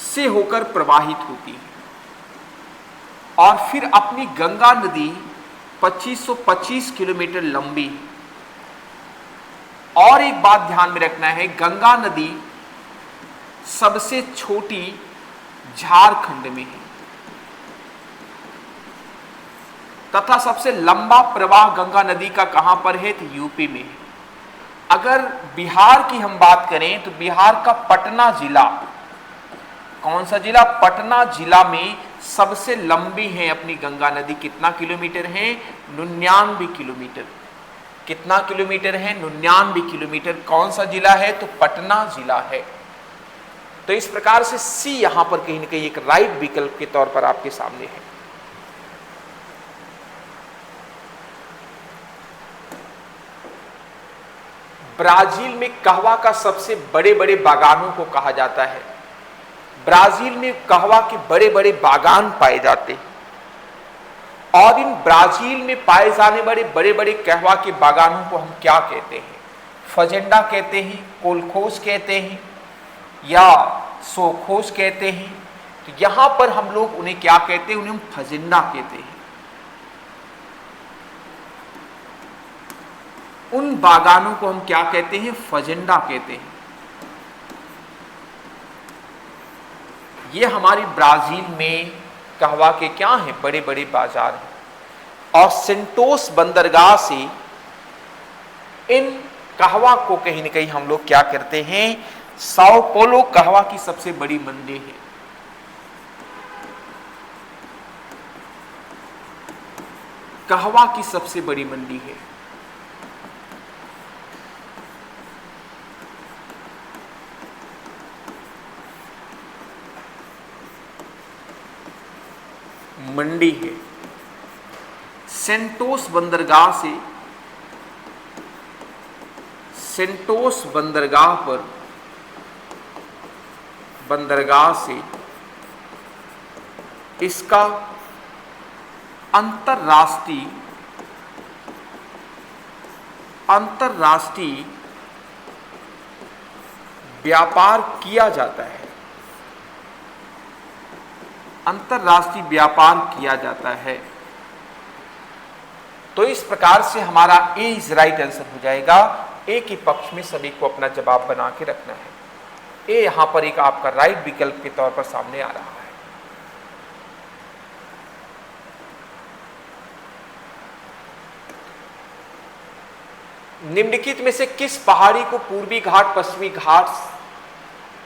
से होकर प्रवाहित होती है। और फिर अपनी गंगा नदी 2525 किलोमीटर लंबी है। और एक बात ध्यान में रखना है, गंगा नदी सबसे छोटी झारखंड में है तथा सबसे लंबा प्रवाह गंगा नदी का कहां पर है? तो यूपी में है। अगर बिहार की हम बात करें तो बिहार का पटना जिला, कौन सा जिला? पटना जिला में सबसे लंबी है अपनी गंगा नदी। कितना किलोमीटर है? 99 किलोमीटर। कितना किलोमीटर है? 99 किलोमीटर। कौन सा जिला है? तो पटना जिला है। तो इस प्रकार से सी यहां पर कहीं ना कहीं एक राइट विकल्प के तौर पर आपके सामने है। ब्राजील में कहवा का सबसे बड़े बड़े बागानों को कहा जाता है। ब्राजील में कहवा के बड़े बड़े बागान पाए जाते हैं। और इन ब्राजील में पाए जाने वाले बड़े बड़े कहवा के बागानों को हम क्या कहते हैं? फजेंडा कहते हैं, कोलखोस कहते हैं या सोखोस कहते हैं। तो यहां पर हम लोग उन्हें क्या कहते हैं? उन्हें हम फजेंडा कहते हैं। उन बागानों को हम क्या कहते हैं? फजेंडा कहते हैं। ये हमारी ब्राजील में कहवा के क्या हैं? बड़े बड़े बाजार हैं। और सेंटोस बंदरगाह से इन कहवा को कहीं ना कहीं हम लोग क्या करते हैं? साओ पोलो कहवा की सबसे बड़ी मंडी है। कहवा की सबसे बड़ी मंडी है। मंडी है। सेंटोस बंदरगाह से, सेंटोस बंदरगाह से इसका अंतरराष्ट्रीय व्यापार किया जाता है। अंतरराष्ट्रीय व्यापार किया जाता है। तो इस प्रकार से हमारा ए इज राइट आंसर हो जाएगा। ए के पक्ष में सभी को अपना जवाब बना के रखना है। ए यहां पर एक आपका राइट विकल्प के तौर पर सामने आ रहा है। निम्नलिखित में से किस पहाड़ी को पूर्वी घाट पश्चिमी घाट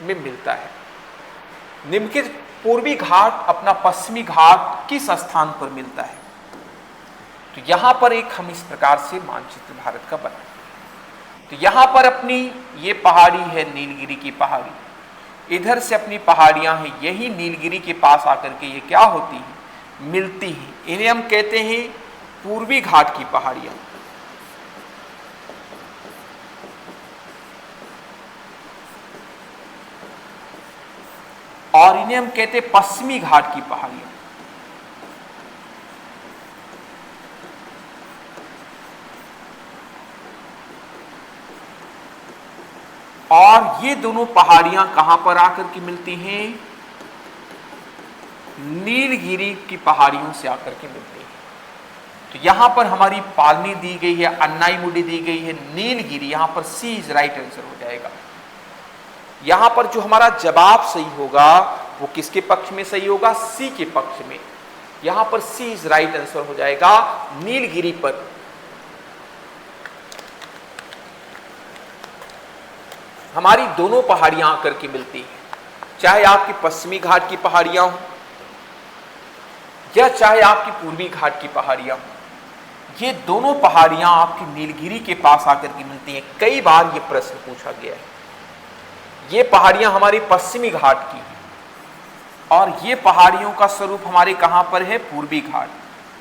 में मिलता है? निम्नलिखित पूर्वी घाट अपना पश्चिमी घाट किस स्थान पर मिलता है? तो यहां पर एक हम इस प्रकार से मानचित्र भारत का बनाते हैं। तो यहां पर अपनी ये पहाड़ी है नीलगिरी की पहाड़ी, इधर से अपनी पहाड़ियां हैं, यही नीलगिरी के पास आकर के ये क्या होती है? मिलती है। इन्हें हम कहते हैं पूर्वी घाट की पहाड़ियां। और इन्हें हम कहते हैं पश्चिमी घाट की पहाड़ियां। और ये दोनों पहाड़ियां कहां पर आकर के मिलती हैं? नीलगिरी की पहाड़ियों से आकर के मिलती हैं। तो यहां पर हमारी पालनी दी गई है, अन्नाईमुडी दी गई है, नीलगिरी, यहां पर सी इज राइट आंसर हो जाएगा। यहां पर जो हमारा जवाब सही होगा वो किसके पक्ष में सही होगा? सी के पक्ष में। यहां पर सी इज राइट आंसर हो जाएगा, नीलगिरी पर। हमारी दोनों पहाड़ियां आकर के मिलती हैं, चाहे आपकी पश्चिमी घाट की पहाड़ियां हो या चाहे आपकी पूर्वी घाट की पहाड़ियां हो। ये दोनों पहाड़ियां आपकी नीलगिरी के पास आकर के मिलती हैं। कई बार ये प्रश्न पूछा गया है। ये पहाड़ियां हमारी पश्चिमी घाट की हैं और ये पहाड़ियों का स्वरूप हमारे कहां पर है? पूर्वी घाट।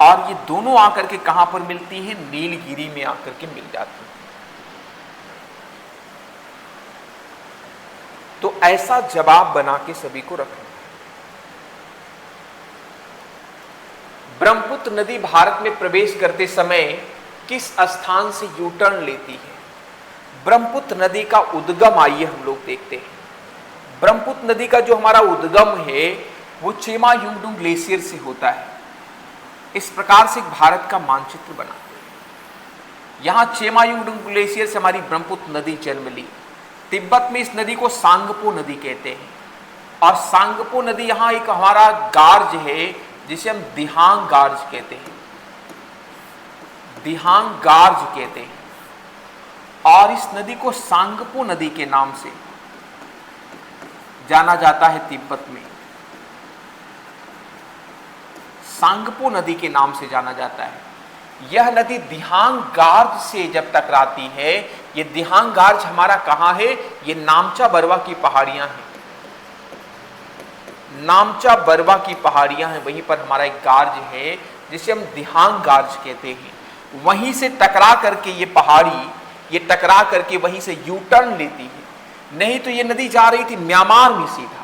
और ये दोनों आकर के कहां पर मिलती हैं? नीलगिरी में आकर के मिल जाती हैं। तो ऐसा जवाब बना के सभी को रखना। ब्रह्मपुत्र नदी भारत में प्रवेश करते समय किस स्थान से यू टर्न लेती है? ब्रह्मपुत्र नदी का उद्गम आइए हम लोग देखते हैं। ब्रह्मपुत्र नदी का जो हमारा उद्गम है वो चेमायुंगडुंग ग्लेशियर से होता है। इस प्रकार से भारत का मानचित्र बनाते हैं। यहां चेमायुंगडुंग ग्लेशियर से हमारी ब्रह्मपुत्र नदी जन्म ली। तिब्बत में इस नदी को सांगपो नदी कहते हैं। और सांगपो नदी यहां एक हमारा गार्ज है जिसे हम दिहांग गार्ज कहते हैं। दिहांग गार्ज कहते हैं। और इस नदी को सांगपो नदी के नाम से जाना जाता है। तिब्बत में सांगपो नदी के नाम से जाना जाता है। यह नदी दिहांग गार्ज से जब टकराती है, ये दिहांग गार्ज हमारा कहां है? ये नामचा बरवा की पहाड़ियां हैं। नामचा बरवा की पहाड़ियां हैं, वहीं पर हमारा एक गार्ज है जिसे हम दिहांग गार्ज कहते हैं। वहीं से टकरा करके ये पहाड़ी, ये टकरा करके वहीं से यू टर्न लेती है। नहीं तो ये नदी जा रही थी म्यांमार में सीधा।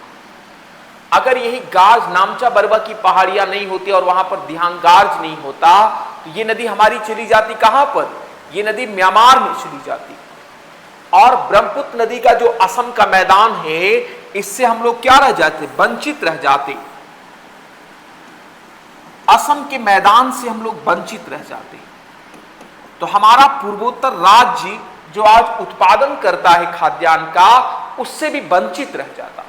अगर यही गार्ज नामचा बरवा की पहाड़ियां नहीं होती और वहां पर दिहांग गार्ज नहीं होता तो ये नदी हमारी चली जाती कहां पर? ये नदी म्यांमार में चली जाती। और ब्रह्मपुत्र नदी का जो असम का मैदान है, इससे हम लोग क्या रह जाते? वंचित रह जाते। असम के मैदान से हम लोग वंचित रह जाते। तो हमारा पूर्वोत्तर राज्य जो आज उत्पादन करता है खाद्यान्न का, उससे भी वंचित रह जाता,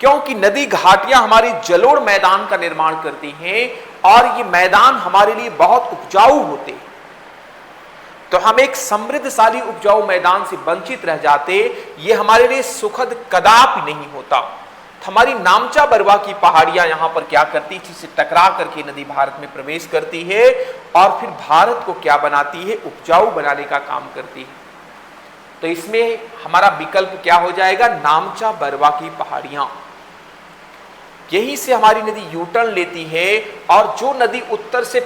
क्योंकि नदी घाटियां हमारी जलोढ़ मैदान का निर्माण करती हैं और ये मैदान हमारे लिए बहुत उपजाऊ होते हैं। तो हम एक समृद्धशाली उपजाऊ मैदान से वंचित रह जाते, ये हमारे लिए सुखद कदापि नहीं होता। तो हमारी नामचा बरवा की पहाड़ियां यहां पर क्या करती थी? इससे टकरा करके नदी भारत में प्रवेश करती है और फिर भारत को क्या बनाती है? उपजाऊ बनाने का काम करती है। तो इसमें हमारा विकल्प क्या हो जाएगा? नामचा बरवा की पहाड़ियां। यहीं से हमारी नदी यू टर्न लेती है और जो नदी उत्तर से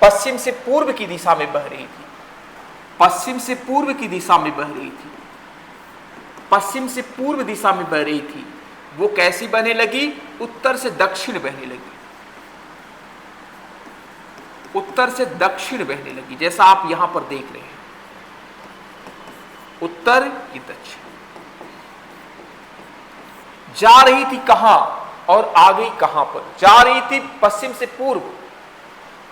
पश्चिम से पूर्व की दिशा में बह रही थी, पश्चिम से पूर्व की दिशा में बह रही थी, पश्चिम से पूर्व दिशा में बह रही थी, वो कैसी बहने लगी? उत्तर से दक्षिण बहने लगी। उत्तर से दक्षिण बहने लगी, जैसा आप यहां पर देख रहे हैं, उत्तर की दक्षिण जा रही थी। कहां? और आ गई कहां पर, जा रही थी पश्चिम से पूर्व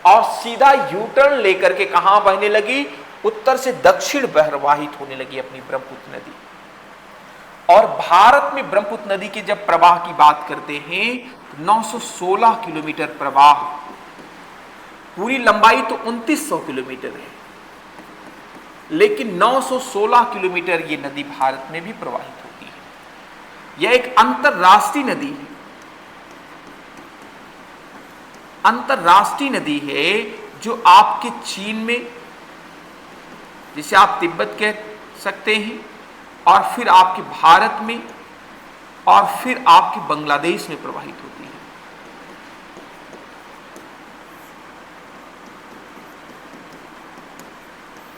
और सीधा यू टर्न लेकर के कहां बहने लगी, उत्तर से दक्षिण प्रवाहित होने लगी अपनी ब्रह्मपुत्र नदी। और भारत में ब्रह्मपुत्र नदी के जब प्रवाह की बात करते हैं 916 किलोमीटर प्रवाह, पूरी लंबाई तो 2900 किलोमीटर है, लेकिन 916 किलोमीटर ये नदी भारत में भी प्रवाहित होती है। यह एक अंतरराष्ट्रीय नदी है, अंतरराष्ट्रीय नदी है जो आपके चीन में, जिसे आप तिब्बत कह सकते हैं, और फिर आपके भारत में, और फिर आपके बांग्लादेश में प्रवाहित होती है।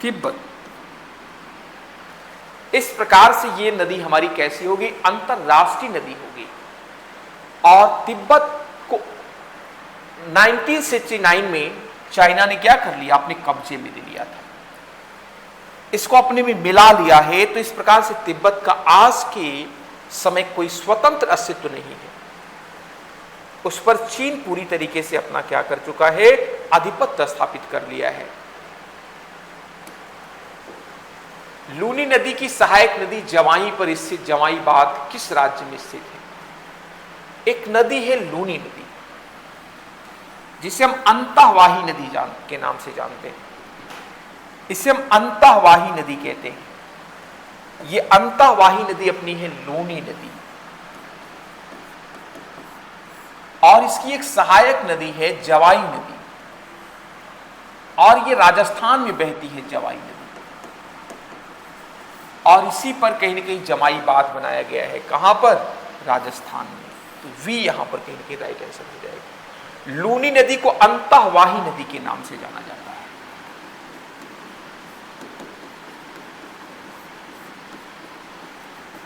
तिब्बत, इस प्रकार से ये नदी हमारी कैसी होगी, अंतरराष्ट्रीय नदी होगी। और तिब्बत को 1969 में चाइना ने क्या कर लिया, अपने कब्जे में ले लिया था, इसको अपने में मिला लिया है। तो इस प्रकार से तिब्बत का आज के समय कोई स्वतंत्र अस्तित्व नहीं है, उस पर चीन पूरी तरीके से अपना क्या कर चुका है, आधिपत्य स्थापित कर लिया है। लूनी नदी की सहायक नदी जवाई पर स्थित जवाईबाद किस राज्य में स्थित है? एक नदी है लूनी नदी, जिसे हम अंतःवाही नदी के नाम से जानते हैं। इसे हम अंतःवाही नदी कहते हैं। ये अंतःवाही नदी अपनी है लूनी नदी, और इसकी एक सहायक नदी है जवाई नदी, और ये राजस्थान में बहती है जवाई नदी। और इसी पर कहीं ना कहीं जमाईबाद बनाया गया है, कहां पर, राजस्थान में। तो वी यहां पर कहीं ना कहीं राइट आंसर हो जाएगा। लूनी नदी को अंतःवाही नदी के नाम से जाना जाता है।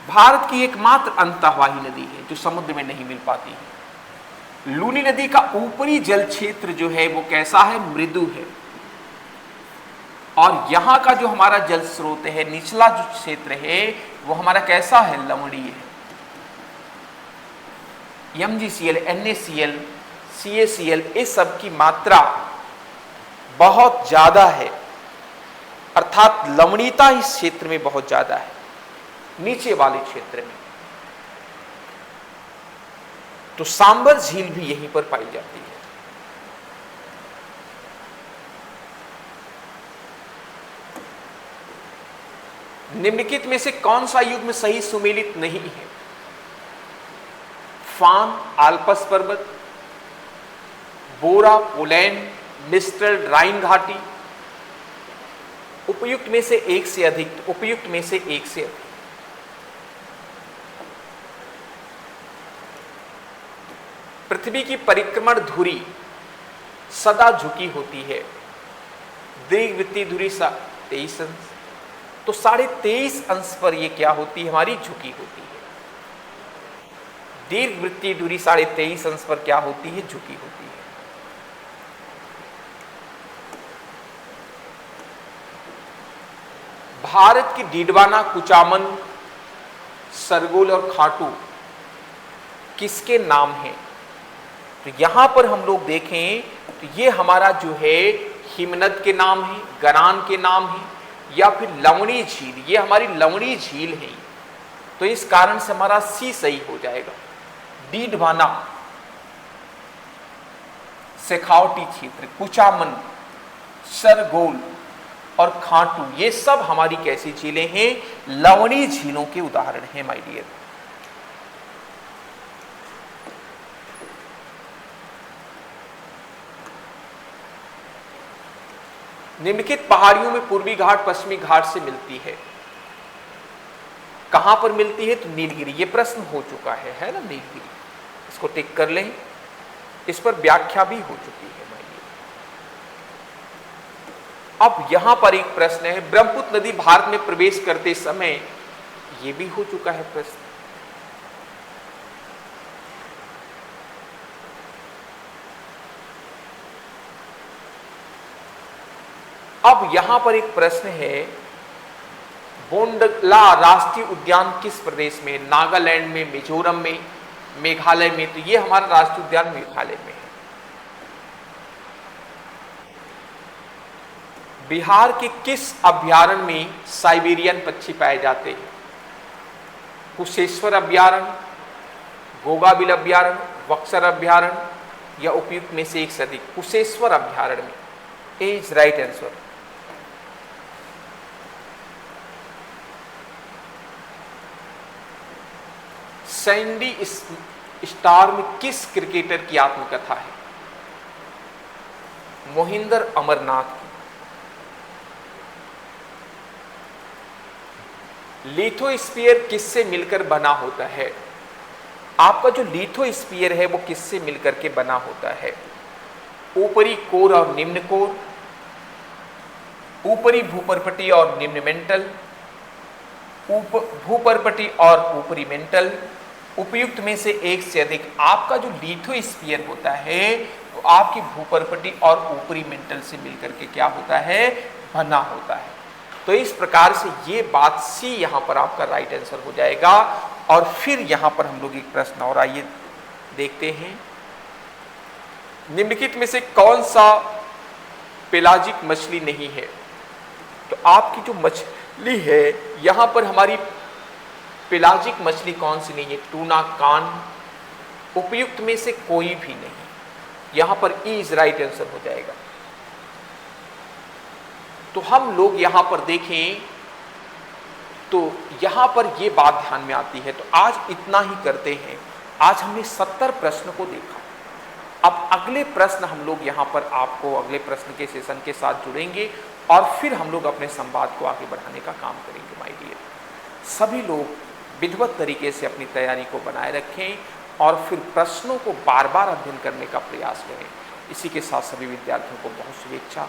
भारत की एकमात्र अंतःवाही नदी है जो समुद्र में नहीं मिल पाती है। लूनी नदी का ऊपरी जल क्षेत्र जो है वो कैसा है, मृदु है, और यहां का जो हमारा जल स्रोत है, निचला जो क्षेत्र है वो हमारा कैसा है, लवणीय है। MgCl, NaCl, CaCl, इस सब की मात्रा बहुत ज्यादा है, अर्थात लवणीयता इस क्षेत्र में बहुत ज्यादा है, नीचे वाले क्षेत्र में। तो सांबर झील भी यहीं पर पाई जाती है। निम्नलिखित में से कौन सा युग्म सही सुमेलित नहीं है? फान आल्पस पर्वत, बोरा पोलैंड, मिस्टर राइन घाटी। उपयुक्त में से एक से अधिक, उपयुक्त में से एक से अधिक। पृथ्वी की परिक्रमण धुरी सदा झुकी होती है। दीर्घवृत्तीय धुरी 23 अंश, तो 23.5 अंश पर यह क्या होती है, हमारी झुकी होती है। दीर्घवृत्तीय धुरी 23.5 अंश पर क्या होती है, झुकी होती है। भारत की डीडवाना, कुचामन, सरगोल और खाटू किसके नाम हैं? तो यहां पर हम लोग देखें तो ये हमारा जो है हिमनद के नाम है, गरान के नाम है, या फिर लवणी झील, ये हमारी लवणी झील है। तो इस कारण से हमारा सी सही हो जाएगा। डीडवाना, शेखावटी क्षेत्र, कुचामन, सरगोल और खाटू, ये सब हमारी कैसी झीलें हैं, लवणी झीलों के उदाहरण हैं माय डियर। निम्नलिखित पहाड़ियों में पूर्वी घाट पश्चिमी घाट से मिलती है। कहां पर मिलती है? तो नीलगिरी। ये प्रश्न हो चुका है ना, नीलगिरी, इसको टिक कर लें। इस पर व्याख्या भी हो चुकी है। अब यहां पर एक प्रश्न है, ब्रह्मपुत्र नदी भारत में प्रवेश करते समय, यह भी हो चुका है प्रश्न। अब यहां पर एक प्रश्न है, बोंडला राष्ट्रीय उद्यान किस प्रदेश में? नागालैंड में, मिजोरम में, मेघालय में, तो ये हमारा राष्ट्रीय उद्यान मेघालय में है। बिहार के किस अभयारण्य में साइबेरियन पक्षी पाए जाते हैं? कुशेश्वर अभयारण्य, गोगाबिल अभयारण्य, बक्सर अभयारण्य या उपयुक्त में से एक से अधिक? कुशेश्वर अभयारण्य में is right answer. Sandy star में किस क्रिकेटर की आत्मकथा है? मोहिंदर अमरनाथ की। लिथोस्फीयर किससे मिलकर बना होता है? आपका जो लिथोस्फीयर है वो किससे मिलकर के बना होता है? ऊपरी कोर और निम्न कोर, ऊपरी भूपर्पटी और निम्न मेंटल, भूपर्पटी और ऊपरी मेंटल, उपयुक्त में से एक से अधिक? आपका जो लिथोस्फीयर होता है तो आपकी भूपर्पटी और ऊपरी मेंटल से मिलकर के क्या होता है? बना होता है। तो इस प्रकार से ये बात सी यहां पर आपका राइट आंसर हो जाएगा। और फिर यहां पर हम लोग एक प्रश्न और आइए देखते हैं। निम्नलिखित में से कौन सा पेलाजिक मछली नहीं है? तो आपकी जो मछली है यहां पर हमारी पेलाजिक मछली कौन सी नहीं है? टूना, कान, उपयुक्त में से कोई भी नहीं। यहां पर इज राइट आंसर हो जाएगा। तो हम लोग यहां पर देखें तो यहां पर यह बात ध्यान में आती है। तो आज इतना ही करते हैं। आज हमने 70 प्रश्न को देखा। अब अगले प्रश्न हम लोग यहां पर आपको अगले प्रश्न के सेशन के साथ जुड़ेंगे और फिर हम लोग अपने संवाद को आगे बढ़ाने का काम करेंगे। माय डियर, सभी लोग विधिवत तरीके से अपनी तैयारी को बनाए रखें और फिर प्रश्नों को बार बार अध्ययन करने का प्रयास करें। इसी के साथ सभी विद्यार्थियों को बहुत शुभेच्छा।